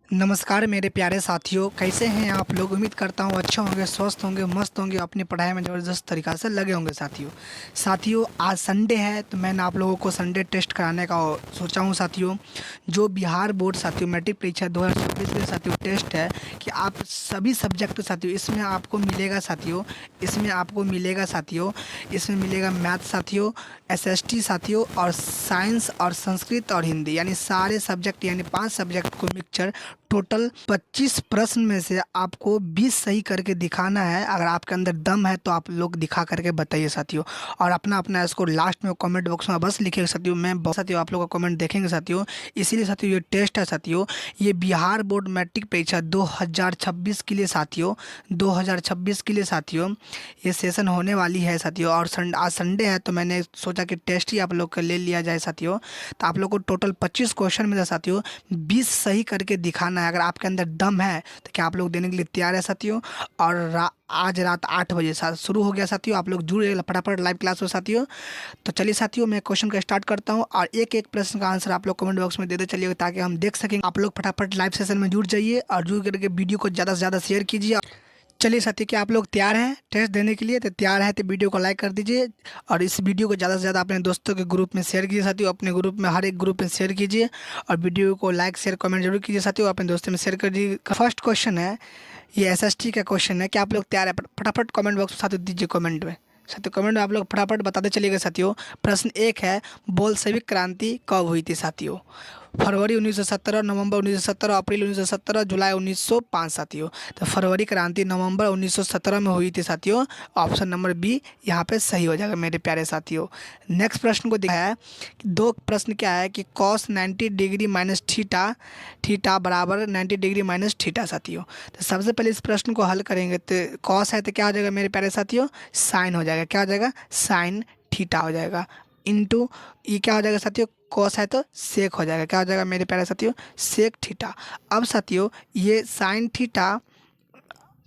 नमस्कार मेरे प्यारे साथियों, कैसे हैं आप लोग। उम्मीद करता हूँ अच्छे होंगे, स्वस्थ होंगे, मस्त होंगे, अपनी पढ़ाई में ज़बरदस्त तरीक़ा से लगे होंगे। साथियों आज संडे है तो मैंने आप लोगों को संडे टेस्ट कराने का सोचा हूँ। साथियों जो बिहार बोर्ड साथियों मैट्रिक परीक्षा 2026 के साथियों टेस्ट है कि आप सभी सब्जेक्ट साथियों इसमें आपको मिलेगा। इसमें मिलेगा मैथ साथियों, एसएसटी साथियों, और साइंस और संस्कृत और हिंदी, यानी सारे सब्जेक्ट, यानी 5 सब्जेक्ट को मिक्सचर। टोटल 25 प्रश्न में से आपको 20 सही करके दिखाना है। अगर आपके अंदर दम है तो आप लोग दिखा करके बताइए साथियों, और अपना अपना स्कोर लास्ट में कमेंट बॉक्स में बस लिखिएगा साथियों। मैं बहुत साथियों आप लोग का कमेंट देखेंगे साथियों। इसीलिए साथियों ये टेस्ट है साथियों, ये बिहार बोर्ड मैट्रिक परीक्षा 2026 के लिए साथियों, 2026 के लिए साथियों ये सेशन होने वाली है साथियों। और आज संडे है तो मैंने सोचा कि टेस्ट ही आप लोग का ले लिया जाए साथियों। तो आप लोग को टोटल 25 क्वेश्चन में था साथियों, 20 सही करके दिखाना है। अगर आपके अंदर दम है तो क्या आप लोग देने के लिए तैयार है साथियों। और आज रात 8 बजे शुरू हो गया साथियों, आप लोग जुड़ गए फटाफट लाइव क्लास में साथियों। तो चलिए साथियों मैं क्वेश्चन का स्टार्ट करता हूँ, और एक एक प्रश्न का आंसर आप लोग कमेंट बॉक्स में देते चलिए ताकि हम देख सकें। आप लोग फटाफट लाइव सेशन में जुड़ जाइए और जुड़ करके वीडियो को ज़्यादा से ज़्यादा शेयर कीजिए। चलिए साथी, क्या आप लोग तैयार हैं टेस्ट देने के लिए? तो तैयार है तो वीडियो को लाइक कर दीजिए, और इस वीडियो को ज़्यादा से ज़्यादा अपने दोस्तों के ग्रुप में शेयर कीजिए साथियों। अपने ग्रुप में हर एक ग्रुप में शेयर कीजिए, और वीडियो को लाइक शेयर कमेंट जरूर कीजिए साथियों। अपने दोस्तों में शेयर कर दीजिए। फर्स्ट क्वेश्चन है, ये एसएसटी का क्वेश्चन है। क्या आप लोग तैयार है? फटाफट कमेंट बॉक्स में साथियों दीजिए कमेंट में साथियों। कमेंट में आप लोग फटाफट बताते चलिएगा साथियों। प्रश्न एक है, बोल्शेविक क्रांति कब हुई थी साथियों? फरवरी 1917, नवंबर 1917, अप्रैल 1917, जुलाई 1905 साथियों। तो फरवरी क्रांति नवंबर 1917 में हुई थी साथियों। ऑप्शन नंबर बी यहाँ पे सही हो जाएगा मेरे प्यारे साथियों। नेक्स्ट प्रश्न को देखा है, दो प्रश्न क्या है कि cos 90 degree minus theta, theta बराबर 90 डिग्री माइनस थीटा साथियों। तो सबसे पहले इस प्रश्न को हल करेंगे। तो कॉस है तो क्या हो जाएगा मेरे प्यारे साथियों? साइन हो जाएगा। क्या हो जाएगा? साइन थीटा हो जाएगा। इनटू ये क्या हो जाएगा साथियों? कॉस है तो सेक हो जाएगा। क्या हो जाएगा मेरे प्यारे साथियों? Sec theta. अब साथियों ये साइन थीटा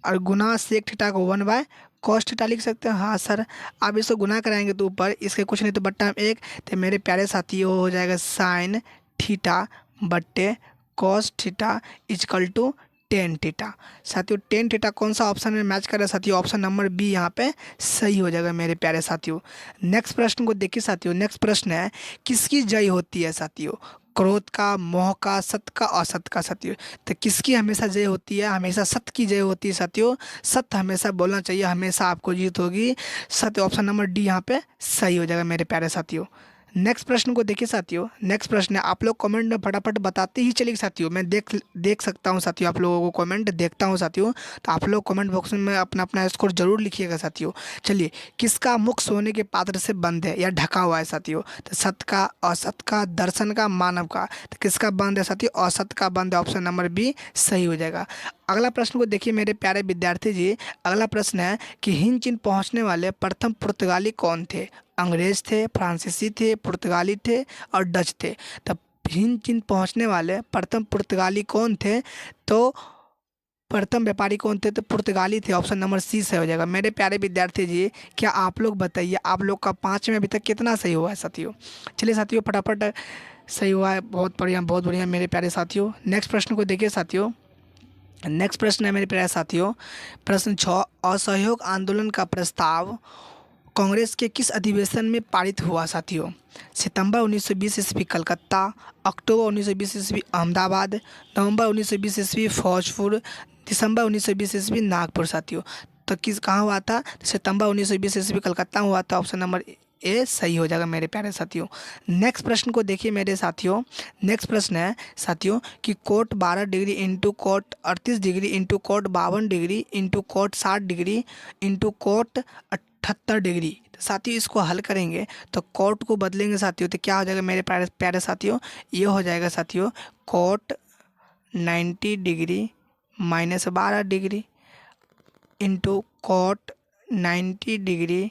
और गुना सेक थीटा को 1 बाय कॉस थीटा लिख सकते हैं। हाँ सर, आप इसको गुना कराएंगे तो ऊपर इसके कुछ नहीं तो बट्टा में 1, तो मेरे प्यारे साथियों हो जाएगा साइन थीटा बट्टे cos theta is equal to tan theta साथियों। टेन थीटा कौन सा ऑप्शन में मैच कर रहा है साथियों? ऑप्शन नंबर बी यहाँ पे सही हो जाएगा मेरे प्यारे साथियों। नेक्स्ट प्रश्न को देखिए साथियों। नेक्स्ट प्रश्न है, किसकी जय होती है साथियों? क्रोध का, मोह का, सत्य का, असत का साथियों। तो किसकी हमेशा जय होती है? हमेशा सत्य की जय होती है साथियों। सत्य हमेशा बोलना चाहिए, हमेशा आपको जीत होगी। सत्य ऑप्शन नंबर डी यहाँ पे सही हो जाएगा मेरे प्यारे साथियों। नेक्स्ट प्रश्न को देखिए साथियों। नेक्स्ट प्रश्न है, आप लोग कमेंट में फटाफट बताते ही चलिए साथियों। मैं देख सकता हूँ साथियों, आप लोगों को कमेंट देखता हूँ साथियों। तो आप लोग कमेंट बॉक्स में अपना अपना स्कोर जरूर लिखिएगा साथियों। चलिए, किसका मुख सोने के पात्र से बंद है या ढका हुआ है साथियों? तो सत्य का, असत का, दर्शन का, मानव का। तो किसका बंद है साथियों? असत का बंद है। ऑप्शन नंबर बी सही हो जाएगा। अगला प्रश्न को देखिए मेरे प्यारे विद्यार्थी जी। अगला प्रश्न है कि हिंद चीन पहुंचने वाले प्रथम पुर्तगाली कौन थे? अंग्रेज थे, फ्रांसीसी थे, पुर्तगाली थे और डच थे। तब हिंद चीन पहुंचने वाले प्रथम पुर्तगाली कौन थे? तो प्रथम व्यापारी कौन थे? तो पुर्तगाली थे। ऑप्शन नंबर सी से हो जाएगा। मेरे प्यारे विद्यार्थी जी, क्या आप लोग बताइए, आप लोग का 5 में अभी तक कितना सही हुआ है साथियों? चलिए साथियों फटाफट सही हुआ है। बहुत बढ़िया, बहुत बढ़िया मेरे प्यारे साथियों। नेक्स्ट प्रश्न को देखिए साथियों। नेक्स्ट प्रश्न है मेरे प्यारे साथियों, प्रश्न 6, असहयोग आंदोलन का प्रस्ताव कांग्रेस के किस अधिवेशन में पारित हुआ साथियों? सितंबर 1920 ईस्वी कलकत्ता, अक्टूबर 1920 ईस्वी अहमदाबाद, नवंबर 1920 ईस्वी फौजपुर, दिसंबर 1920 ईस्वी नागपुर साथियों। तो किस कहाँ हुआ था? सितंबर 1920 ईस्वी कलकत्ता में हुआ था। ऑप्शन नंबर ए सही हो जाएगा मेरे प्यारे साथियों। नेक्स्ट प्रश्न को देखिए मेरे साथियों। नेक्स्ट प्रश्न है साथियों कि cot 12 degree into cot 38 degree into cot 52 degree into cot 60 degree into cot 78 degree. तो साथियों इसको हल करेंगे तो कोट को बदलेंगे साथियों, तो क्या हो जाएगा मेरे प्यारे प्यारे साथियों? ये हो जाएगा साथियों cot 90 degree minus 12 degree into cot 90 degree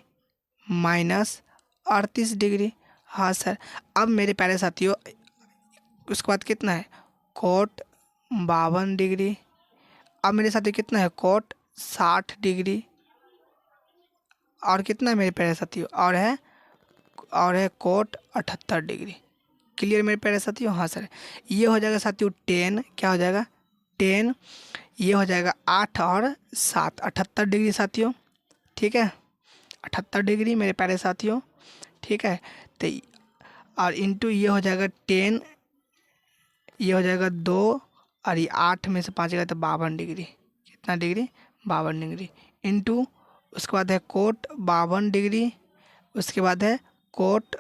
minus 38 degree. हाँ सर। अब मेरे प्यारे साथियों उसके बाद कितना है? Cot 52 degree. अब मेरे साथियों कितना है? Cot 60 degree. और कितना है मेरे प्यारे साथियों? और है कोट 78 डिग्री। क्लियर मेरे प्यारे साथियों? हाँ सर। ये हो जाएगा साथियों 10, क्या हो जाएगा 10, ये हो जाएगा 8 और 7 78 डिग्री साथियों, ठीक है, 78 डिग्री मेरे प्यारे साथियों, ठीक है। तो और इंटू ये हो जाएगा 10, ये हो जाएगा 2, और ये 8 में से 5 गया तो 52 डिग्री, कितना डिग्री, 52 डिग्री, इंटू उसके बाद है कोट 52 डिग्री, उसके बाद है cot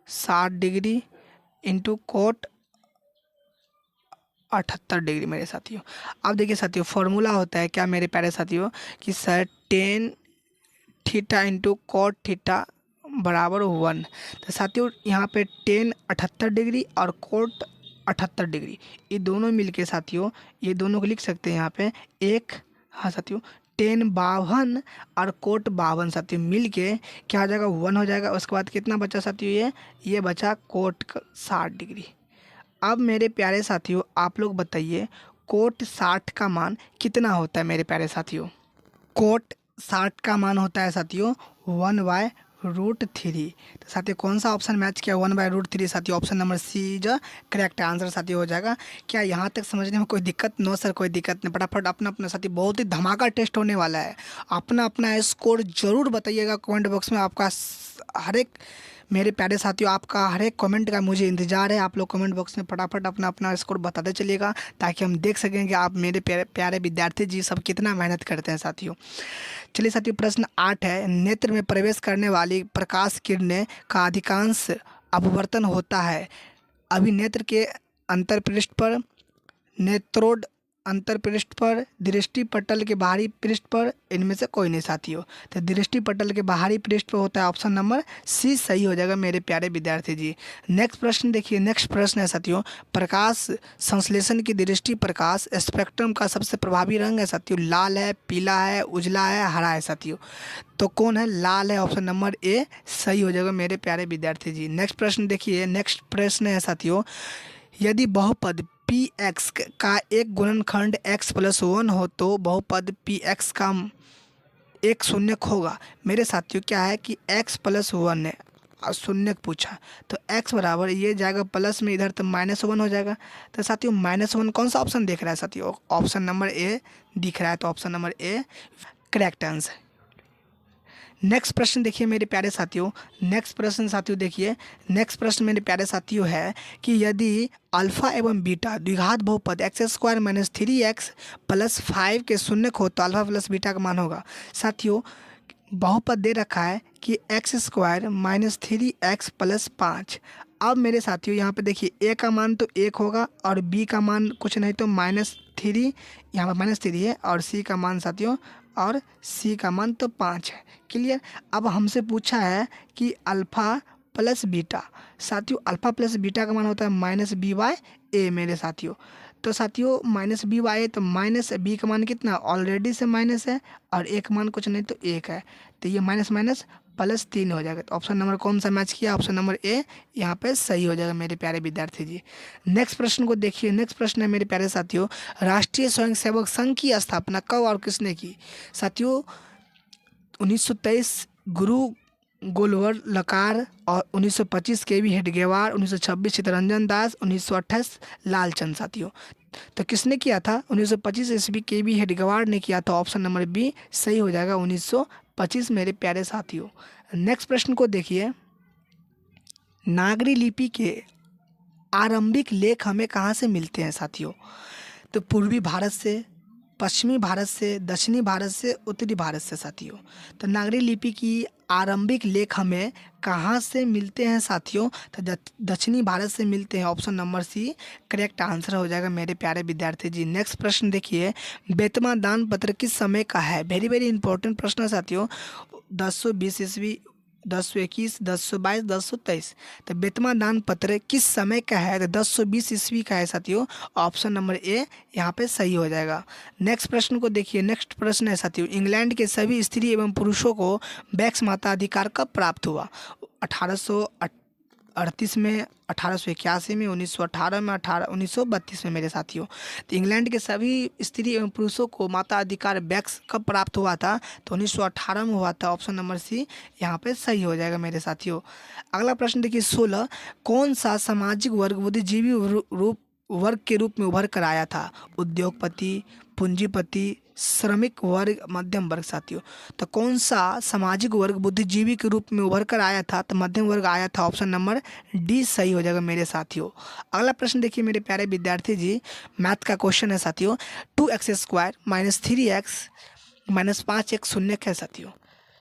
60 degree, into cot 78 degree मेरे साथियों। अब देखिए साथियों, फॉर्मूला होता है क्या मेरे प्यारे साथियों कि sir tan theta into cot theta बराबर 1। तो साथियों यहाँ पे 10 78 डिग्री और कोट 78 डिग्री, ये दोनों मिलके साथियों, ये दोनों को लिख सकते हैं यहाँ पे एक, हाँ साथियों 10 52 और कोट 52 साथियों मिल के क्या हो जाएगा 1 हो जाएगा। उसके बाद कितना बचा साथियों, ये बचा कोट 60 डिग्री। अब मेरे प्यारे साथियों आप लोग बताइए कोट 60 का मान कितना होता है मेरे प्यारे साथियों। कोट 60 का मान होता है साथियों 1/√3। तो साथियों कौन सा ऑप्शन मैच किया, 1/√3 साथियों, option number C is correct answer साथियों हो जाएगा। क्या यहाँ तक समझने में कोई दिक्कत? नो सर कोई दिक्कत नहीं, फटाफट अपना अपना साथी, बहुत ही धमाका टेस्ट होने वाला है। अपना अपना स्कोर जरूर बताइएगा कमेंट बॉक्स में। आपका हर एक मेरे प्यारे साथियों, आपका हर एक कमेंट का मुझे इंतजार है। आप लोग कमेंट बॉक्स में फटाफट अपना अपना स्कोर बताते चलिएगा ताकि हम देख सकें कि आप मेरे प्यारे प्यारे विद्यार्थी जी सब कितना मेहनत करते हैं साथियों। चलिए साथियों प्रश्न 8 है, नेत्र में प्रवेश करने वाली प्रकाश किरणें का अधिकांश अपवर्तन होता है अभिनेत्र के अंतर्पृष्ठ पर, नेत्रोड अंतर्पृष्ठ पर, दृष्टि पटल के बाहरी पृष्ठ पर, इनमें से कोई नहीं साथियों। तो दृष्टि पटल के बाहरी पृष्ठ पर होता है, ऑप्शन नंबर सी सही हो जाएगा मेरे प्यारे विद्यार्थी जी। नेक्स्ट प्रश्न देखिए, नेक्स्ट प्रश्न है साथियों, प्रकाश संश्लेषण की दृष्टि प्रकाश स्पेक्ट्रम का सबसे प्रभावी रंग है साथियों, लाल है, पीला है, उजला है, हरा है साथियों। तो कौन है? लाल है, ऑप्शन नंबर ए सही हो जाएगा मेरे प्यारे विद्यार्थी जी। नेक्स्ट प्रश्न देखिए, नेक्स्ट प्रश्न है साथियों, यदि बहुपद पी एक्स का एक गुणनखंड x + 1 हो तो बहुपद पी एक्स का एक शून्यक होगा। मेरे साथियों क्या है कि x + 1 है और शून्यक पूछा, तो x बराबर ये जाएगा प्लस में इधर तो -1 हो जाएगा। तो साथियों -1 कौन सा ऑप्शन दिख रहा है साथियों? ऑप्शन नंबर ए दिख रहा है, तो option number A correct answer. Next प्रश्न देखिए मेरे प्यारे साथियों, नेक्स्ट प्रश्न साथियों देखिए, नेक्स्ट प्रश्न मेरे प्यारे साथियों है कि यदि अल्फा एवं बीटा द्विघात बहुपद x² - 3x + 5 के शून्यक हो तो अल्फा प्लस बीटा का मान होगा। साथियों बहुपद दे रखा है कि x² - 3x + 5। अब मेरे साथियों यहाँ पे देखिए a का मान तो 1 होगा और b का मान कुछ नहीं तो -3, यहाँ पर -3 है, और c का मान साथियों, और c का मान तो 5 है। क्लियर? अब हमसे पूछा है कि अल्फ़ा प्लस बीटा, साथियों अल्फ़ा प्लस बीटा का मान होता है -b/a मेरे साथियों। तो साथियों -b/a, तो -b का मान कितना ऑलरेडी से माइनस है, और a का मान कुछ नहीं तो 1 है, तो ये माइनस माइनस +3 हो जाएगा। तो ऑप्शन नंबर कौन सा मैच किया? ऑप्शन नंबर ए यहाँ पे सही हो जाएगा मेरे प्यारे विद्यार्थी जी। नेक्स्ट प्रश्न को देखिए, नेक्स्ट प्रश्न है मेरे प्यारे साथियों, राष्ट्रीय स्वयंसेवक संघ की स्थापना कब और किसने की? साथियों 1923 गुरु गोलवर लकार, और 1925 के.वी. हेडगेवार, 1926 चित्तरंजन दास, 1928 लालचंद साथियों। तो किसने किया था? 1925 ईस्वी के.वी. हेडगेवार ने किया था, ऑप्शन नंबर बी सही हो जाएगा 1925 मेरे प्यारे साथियों। नेक्स्ट प्रश्न को देखिए, नागरी लिपि के आरंभिक लेख हमें कहाँ से मिलते हैं साथियों? तो पूर्वी भारत से, पश्चिमी भारत से, दक्षिणी भारत से, उत्तरी भारत से साथियों। तो नागरी लिपि की आरंभिक लेख हमें कहाँ से मिलते हैं साथियों? तो दक्षिणी भारत से मिलते हैं, option number C correct answer हो जाएगा मेरे प्यारे विद्यार्थी जी। नेक्स्ट प्रश्न देखिए, बेतमा दान पत्र किस समय का है? वेरी वेरी इंपॉर्टेंट प्रश्न है साथियों। 1020 ईस्वी, 1021, 1022, 1023। तो बेतमा दान पत्र किस समय का है? तो 1020 ईस्वी का है साथियों, ऑप्शन नंबर ए यहाँ पे सही हो जाएगा। नेक्स्ट प्रश्न को देखिए, नेक्स्ट प्रश्न है साथियों, इंग्लैंड के सभी स्त्री एवं पुरुषों को वैक्स मताधिकार कब प्राप्त हुआ? 1838 में, 1881 में, 1918 में, 1932 में मेरे साथियों। तो इंग्लैंड के सभी स्त्री एवं पुरुषों को मताधिकार वैक्स कब प्राप्त हुआ था? तो 1918 में हुआ था, ऑप्शन नंबर सी यहाँ पे सही हो जाएगा मेरे साथियों। अगला प्रश्न देखिए 16, कौन सा सामाजिक वर्ग बुद्धिजीवी रूप वर्ग के रूप में उभर कर आया था? उद्योगपति, पूंजीपति, श्रमिक वर्ग, मध्यम वर्ग साथियों। तो कौन सा सामाजिक वर्ग बुद्धिजीवी के रूप में उभर कर आया था? तो मध्यम वर्ग आया था। ऑप्शन नंबर डी सही हो जाएगा मेरे साथियों। अगला प्रश्न देखिए मेरे प्यारे विद्यार्थी जी, मैथ का क्वेश्चन है साथियों। 2x² minus 3x minus 5x शून्य है साथियों।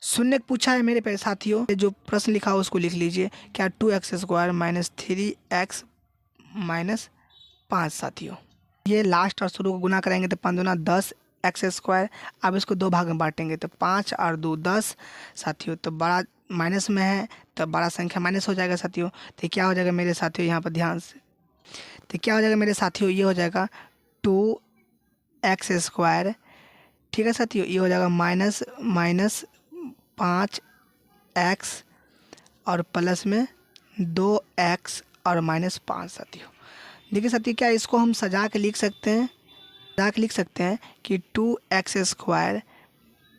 शून्य पूछा है मेरे प्यारे साथियों। जो प्रश्न लिखा हो उसको लिख लीजिए। क्या 2x² माइनस 3x माइनस 5 साथियों। ये लास्ट और शुरू को गुना करेंगे तो 5 दूना 10 x²। अब इसको दो भाग में बांटेंगे तो 5 और 2 10 साथियों। तो बड़ा माइनस में है तो बड़ा संख्या माइनस हो जाएगा साथियों। तो क्या हो जाएगा मेरे साथियों, यहाँ पर ध्यान से, तो क्या हो जाएगा मेरे साथियों, ये हो जाएगा 2x²। ठीक है साथियों, ये हो जाएगा माइनस 5x और प्लस में 2x और माइनस 5 साथियों। देखिए साथियों, क्या इसको हम सजा के लिख सकते हैं? सजा के लिख सकते हैं कि 2x²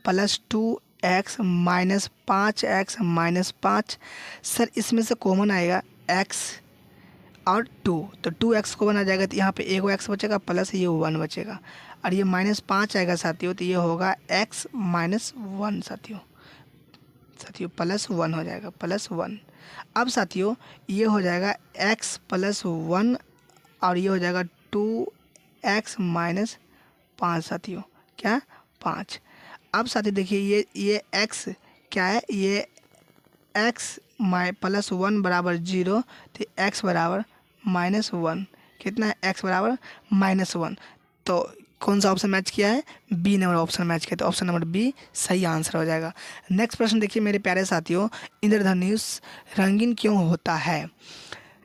plus 2x minus 5x minus 5। Sir इसमें से कॉमन आएगा x और 2, तो 2x कॉमन आ जाएगा तो यहाँ पे एगो x बचेगा प्लस ये 1 बचेगा और ये माइनस 5 आएगा साथियों, तो ये होगा x माइनस 1 साथियों। प्लस 1 हो जाएगा, प्लस 1। अब साथियों ये हो जाएगा x प्लस 1 और ये हो जाएगा 2x माइनस 5 साथियों। क्या 5। अब साथियों देखिए ये x क्या है, ये x प्लस 1 बराबर 0, तो x बराबर माइनस 1। कितना है, x बराबर माइनस 1। तो कौन सा ऑप्शन मैच किया है? बी नंबर ऑप्शन मैच किया, तो ऑप्शन नंबर बी सही आंसर हो जाएगा। नेक्स्ट प्रश्न देखिए मेरे प्यारे साथियों, इंद्रधनुष रंगीन क्यों होता है?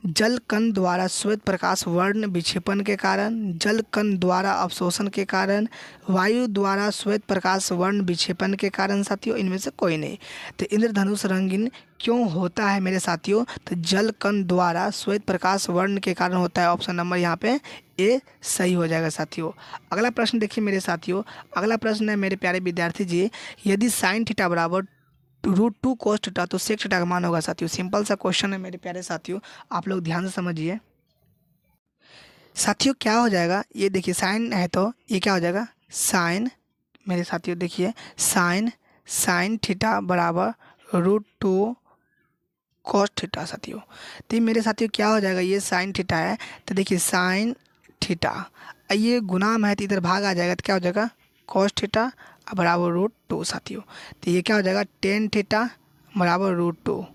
जल कण द्वारा श्वेत प्रकाश वर्ण विक्षेपण के कारण, जल कण द्वारा अवशोषण के कारण, वायु द्वारा श्वेत प्रकाश वर्ण विक्षेपण के कारण साथियों, इनमें से कोई नहीं। तो इंद्रधनुष रंगीन क्यों होता है मेरे साथियों? तो जल कण द्वारा श्वेत प्रकाश वर्ण के कारण होता है। ऑप्शन नंबर यहाँ पे ए सही हो जाएगा साथियों। अगला प्रश्न देखिए मेरे साथियों, अगला प्रश्न है मेरे प्यारे विद्यार्थी जी, यदि साइन थीटा बराबर √2 cos थीटा तो सेक थीटा का मान होगा साथियों। सिंपल सा क्वेश्चन है मेरे प्यारे साथियों, आप लोग ध्यान से समझिए। साथियों क्या हो जाएगा, ये देखिए साइन है तो ये क्या हो जाएगा, साइन। मेरे साथियों देखिए साइन थीटा बराबर √2 cos थीटा साथियों। तो ये मेरे साथियों क्या हो जाएगा, ये साइन थीटा है तो देखिए साइन थीटा, ये गुना में है तो इधर भाग आ जाएगा तो क्या हो जाएगा cos थीटा बराबर √2 साथियों। तो ये क्या हो जाएगा टेन थीटा बराबर √2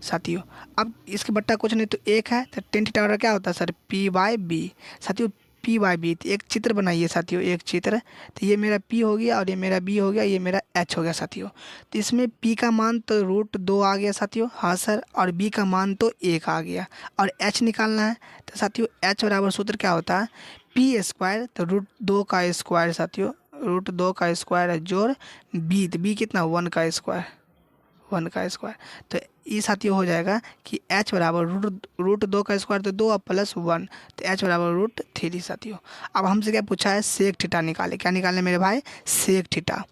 साथियों। अब इसके बट्टा कुछ नहीं तो एक है, तो टेन थीटा बराबर क्या होता है सर, p/b साथियों, p/b। तो एक चित्र बनाइए साथियों, एक चित्र। तो ये मेरा p हो गया और ये मेरा b हो गया, ये मेरा h हो गया साथियों। तो इसमें p का मान तो √2 आ गया साथियों, हाँ सर, और b का मान तो 1 आ गया और h निकालना है। तो साथियों h बराबर सूत्र क्या होता है, p², तो √2 का स्क्वायर साथियों, √2 का स्क्वायर जोड़ b, तो b कितना 1 का स्क्वायर, 1 का स्क्वायर। तो ये साथियों हो जाएगा कि h बराबर √2 का स्क्वायर तो 2 और प्लस 1, तो h बराबर √3 साथियों। अब हमसे क्या पूछा है, सेक थीटा निकाले। क्या निकालने मेरे भाई, sec theta.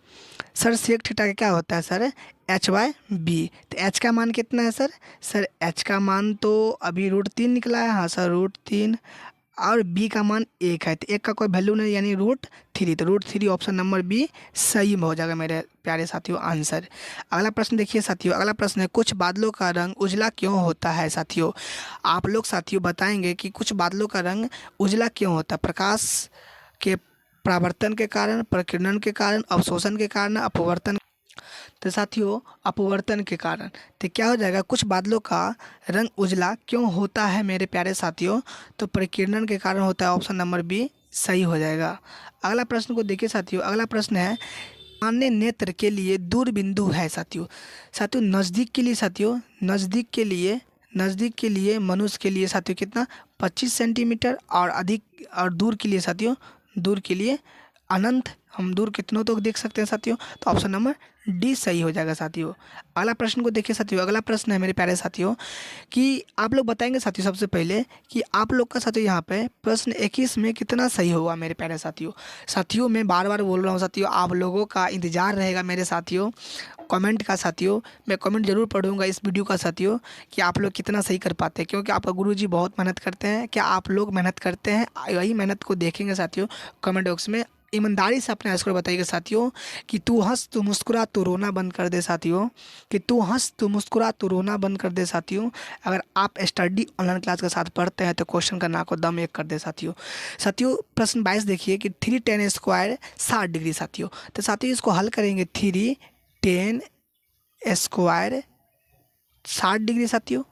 Sir sec theta का क्या होता है सर, h/b। तो h का मान कितना है सर h का मान तो अभी √3 निकला है, हाँ सर √3, और b का मान 1 है, तो 1 का कोई वैल्यू नहीं यानी √3, तो √3 ऑप्शन नंबर बी सही में हो जाएगा मेरे प्यारे साथियों आंसर। अगला प्रश्न देखिए साथियों, अगला प्रश्न है कुछ बादलों का रंग उजला क्यों होता है साथियों? आप लोग साथियों बताएंगे कि कुछ बादलों का रंग उजला क्यों होता है? प्रकाश के परावर्तन के कारण, प्रकीर्णन के कारण, अवशोषण के कारण, अपवर्तन। तो साथियों अपवर्तन के कारण। तो क्या हो जाएगा, कुछ बादलों का रंग उजला क्यों होता है मेरे प्यारे साथियों? तो प्रकीर्णन के कारण होता है, ऑप्शन नंबर बी सही हो जाएगा। अगला प्रश्न को देखिए साथियों, अगला प्रश्न है सामान्य नेत्र के लिए दूर बिंदु है साथियों। नज़दीक के लिए साथियों, नज़दीक के लिए मनुष्य के लिए साथियों कितना 25 सेंटीमीटर, और अधिक और दूर के लिए साथियों, दूर के लिए अनंत हम दूर कितनों तक देख सकते हैं साथियों, तो ऑप्शन नंबर डी सही हो जाएगा साथियों। अगला प्रश्न को देखिए साथियों, अगला प्रश्न है मेरे प्यारे साथियों कि आप लोग बताएंगे साथियों सबसे पहले कि आप लोग का साथियों यहाँ पे प्रश्न 21 में कितना सही होगा मेरे प्यारे साथियों। साथियों मैं बार बार बोल रहा हूँ साथियों, आप लोगों का इंतजार रहेगा मेरे साथियों कमेंट का साथियों। मैं कमेंट जरूर पढ़ूंगा इस वीडियो का साथियों कि आप लोग कितना सही कर पाते हैं, क्योंकि आपका गुरुजी बहुत मेहनत करते हैं। क्या आप लोग मेहनत करते हैं? वही मेहनत को देखेंगे साथियों कमेंट बॉक्स में। ईमानदारी से अपने आंसर बताइएगा साथियों कि तू हंस तू मुस्कुरा तू रोना बंद कर दे साथियों, कि तू हंस तू मुस्कुरा तू रोना बंद कर दे साथियों। अगर आप स्टडी ऑनलाइन क्लास के साथ पढ़ते हैं तो क्वेश्चन का नाको दम एक कर दे साथियों। साथियों प्रश्न 22 देखिए कि 3 tan स्क्वायर 60 डिग्री साथियों। तो साथियों इसको हल करेंगे, 3 tan स्क्वायर 60 डिग्री साथियों,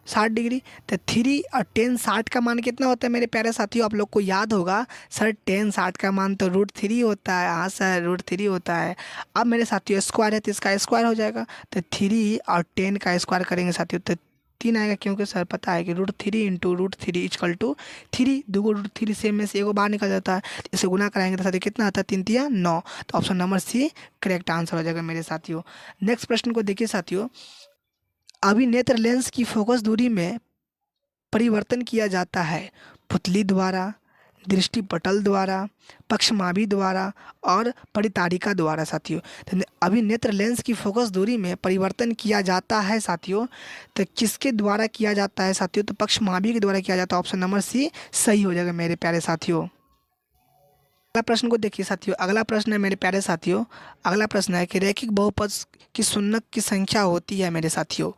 60 डिग्री। तो 3 और 10 60 का मान कितना होता है मेरे प्यारे साथियों? आप लोग को याद होगा सर 10 60 का मान तो √3 होता है। हाँ सर √3 होता है। अब मेरे साथियों स्क्वायर है तो इसका स्क्वायर हो जाएगा, तो 3 और 10 का स्क्वायर करेंगे साथियों तो 3 आएगा, क्योंकि सर पता है कि √3 इंटू √3 इक्वल टू 3। दूगो √3 सेम में से एगो बाहर निकल जाता है, इसे गुना कराएंगे तो साथियों कितना आता है? 3 3 9। तो option number C correct answer हो जाएगा मेरे साथियों। नेक्स्ट प्रश्न को देखिए साथियों, अभिनेत्र लेंस की फोकस दूरी में परिवर्तन किया जाता है पुतली द्वारा, दृष्टिपटल द्वारा, पक्षमाभी द्वारा और परितारिका द्वारा साथियों। तो अभिनेत्र लेंस की फोकस दूरी में परिवर्तन किया जाता है साथियों, तो किसके द्वारा किया जाता है साथियों? तो पक्षमाभी के द्वारा किया जाता है। ऑप्शन नंबर सी सही हो जाएगा मेरे प्यारे साथियों। अगला प्रश्न को देखिए साथियों, अगला प्रश्न है मेरे प्यारे साथियों, अगला प्रश्न है कि रैखिक बहुपद की शून्यक की संख्या होती है मेरे साथियों।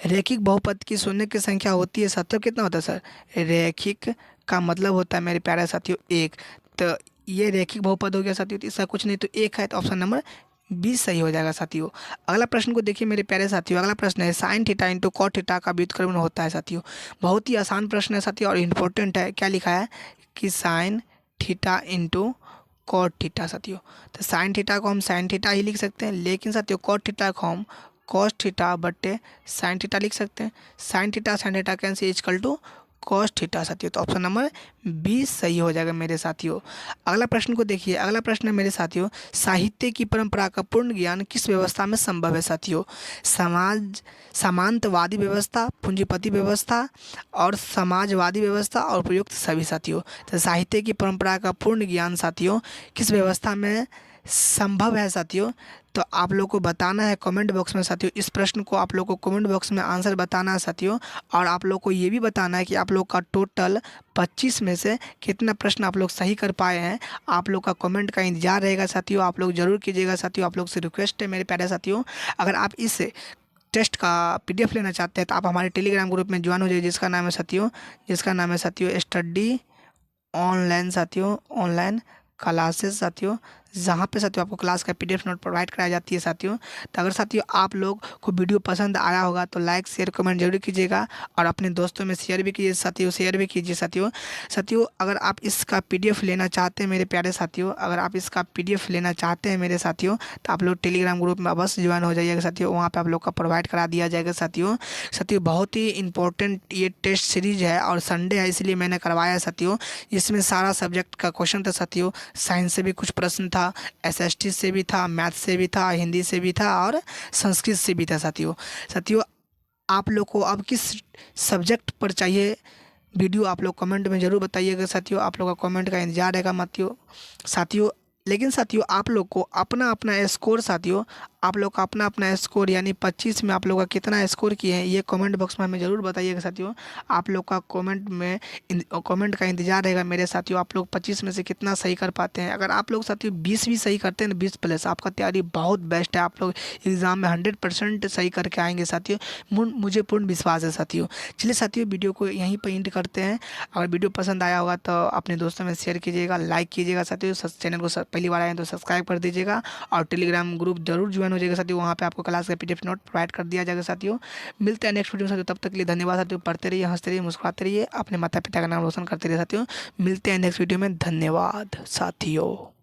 रैखिक बहुपद की शून्यक की संख्या होती है साथियों, कितना होता है सर? रैखिक का मतलब होता है मेरे प्यारे साथियों 1। तो ये रैखिक बहुपद हो गया साथियों, तो इसका कुछ नहीं तो 1 है, तो ऑप्शन नंबर 20 सही हो जाएगा साथियों। अगला प्रश्न को देखिए मेरे प्यारे साथियों, अगला प्रश्न है sine theta into cot theta का व्युत्क्रमण होता है साथियों। बहुत ही आसान प्रश्न है साथियों और इम्पोर्टेंट है। क्या लिखा है कि sine theta into cot theta साथियों। तो साइन थीटा को हम साइन थीटा ही लिख सकते हैं, लेकिन साथियों कॉट थीटा को हम कॉस थीटा बट्टे साइन थीटा लिख सकते हैं। Sine theta cancel equal to cos theta साथियों। तो ऑप्शन नंबर 20 सही हो जाएगा मेरे साथियों। अगला प्रश्न को देखिए, अगला प्रश्न है मेरे साथियों, साहित्य की परंपरा का पूर्ण ज्ञान किस व्यवस्था में संभव है साथियों? समाज सामंतवादी व्यवस्था, पूंजीपति व्यवस्था और समाजवादी व्यवस्था और उपयुक्त सभी साथियों। तो साहित्य की परंपरा का पूर्ण ज्ञान साथियों किस व्यवस्था में संभव है साथियों? तो आप लोग को बताना है कमेंट बॉक्स में साथियों। इस प्रश्न को आप लोग को कमेंट बॉक्स में आंसर बताना है साथियों, और आप लोग को ये भी बताना है कि आप लोग का टोटल 25 में से कितना प्रश्न आप लोग सही कर पाए हैं। आप लोग का कमेंट का इंतजार रहेगा साथियों, आप लोग ज़रूर कीजिएगा साथियों। आप लोग से रिक्वेस्ट है मेरे प्यारे साथियों, अगर आप इस टेस्ट का PDF लेना चाहते हैं तो आप हमारे टेलीग्राम ग्रुप में ज्वाइन हो जाइए, जिसका नाम है साथियों, जिसका नाम है साथियों स्टडी ऑनलाइन साथियों, ऑनलाइन क्लासेस साथियों, जहाँ पे साथियों आपको क्लास का PDF नोट प्रोवाइड कराई जाती है साथियों। तो अगर साथियों आप लोग को वीडियो पसंद आया होगा तो लाइक शेयर कमेंट जरूर कीजिएगा, और अपने दोस्तों में शेयर भी कीजिए साथियों, शेयर भी कीजिए साथियों। साथियों अगर आप इसका PDF लेना चाहते हैं मेरे प्यारे साथियों, अगर आप इसका PDF लेना चाहते हैं मेरे साथियों, तो आप लोग टेलीग्राम ग्रुप में अवश्य ज्वाइन हो जाइएगा साथियों, वहाँ पर आप लोग का प्रोवाइड करा दिया जाएगा साथियों। साथियों बहुत ही इंपॉर्टेंट ये टेस्ट सीरीज है और संडे है इसलिए मैंने करवाया है साथियों। इसमें सारा सब्जेक्ट का क्वेश्चन था साथियों, साइंस से भी कुछ प्रश्न था, SST से भी था, मैथ से भी था, हिंदी से भी था और संस्कृत से भी था साथियों। साथियों आप लोग को अब किस सब्जेक्ट पर चाहिए वीडियो, आप लोग कमेंट में ज़रूर बताइएगा साथियों। आप लोग का कमेंट का इंतजार रहेगा साथियों साथियों। लेकिन साथियों आप लोग को अपना अपना स्कोर साथियों, आप लोग का अपना अपना स्कोर यानी 25 में आप लोग का कितना स्कोर किए हैं ये कमेंट बॉक्स में हमें ज़रूर बताइएगा साथियों। आप लोग का कमेंट का इंतजार रहेगा मेरे साथियों। आप लोग 25 में से कितना सही कर पाते हैं। अगर आप लोग साथियों 20 भी सही करते हैं तो 20 प्लस, आपका तैयारी बहुत बेस्ट है, आप लोग एग्ज़ाम में 100% सही करके आएंगे साथियों, मुझे पूर्ण विश्वास है साथियों। चलिए साथियों वीडियो को यहीं पर एंड करते हैं। अगर वीडियो पसंद आया होगा तो अपने दोस्तों में शेयर कीजिएगा, लाइक कीजिएगा साथियों। चैनल को पहली बार आए तो सब्सक्राइब कर दीजिएगा, और टेलीग्राम ग्रुप जरूर ज्वाइन हो जाएगा साथियों, वहाँ पे आपको क्लास का PDF नोट प्रोवाइड कर दिया जाएगा साथियों। मिलते हैं नेक्स्ट वीडियो में साथियों, तब तक के लिए धन्यवाद साथियों। पढ़ते रहिए, हंसते रहिए, मुस्कुराते रहिए, अपने माता पिता का नाम रोशन करते रहिए साथियों। मिलते हैं नेक्स्ट वीडियो में, धन्यवाद साथियों।